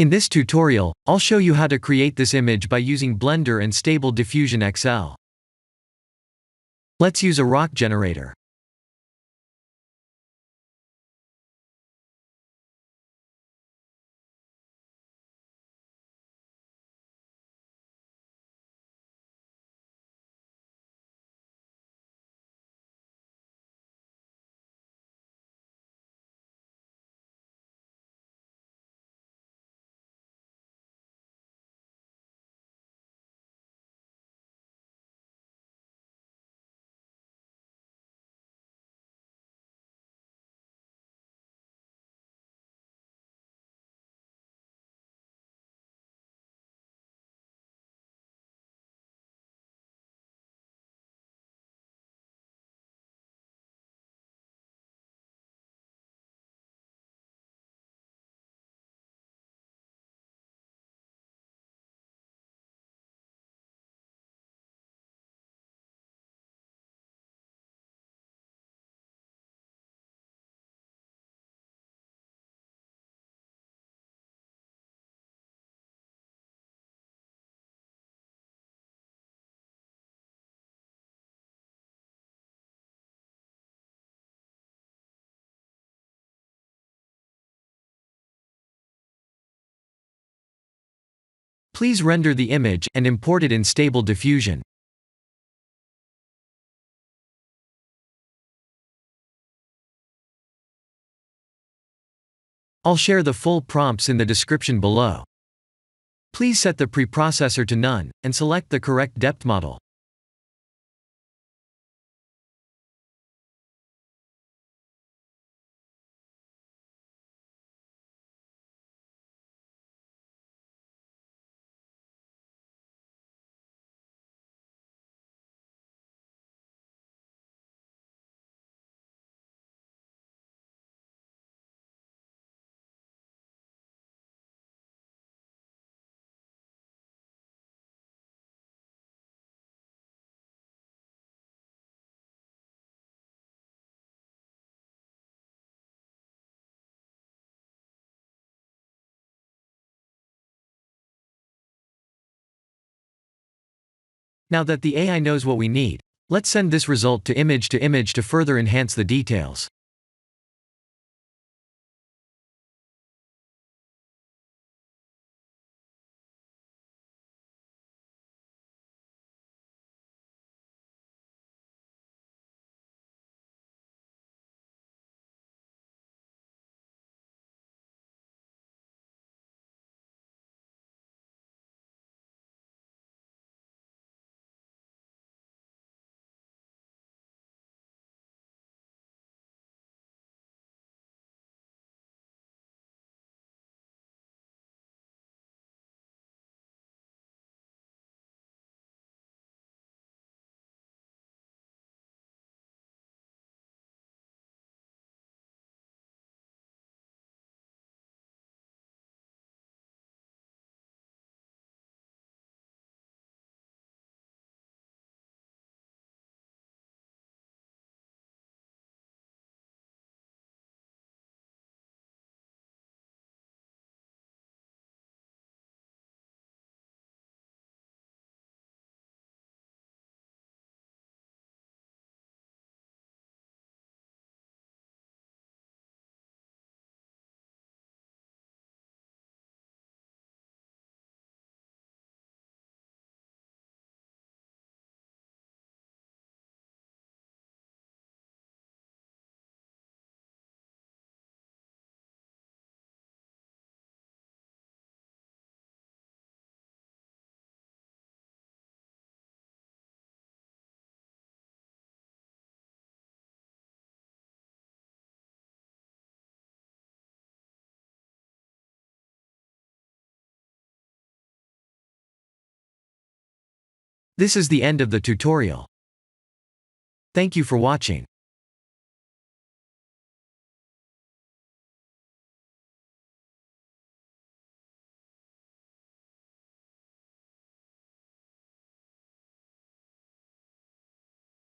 In this tutorial, I'll show you how to create this image by using Blender and Stable Diffusion XL. Let's use a rock generator. Please render the image and import it in Stable Diffusion. I'll share the full prompts in the description below. Please set the preprocessor to none, and select the correct depth model. Now that the AI knows what we need, let's send this result to image to further enhance the details. This is the end of the tutorial. Thank you for watching.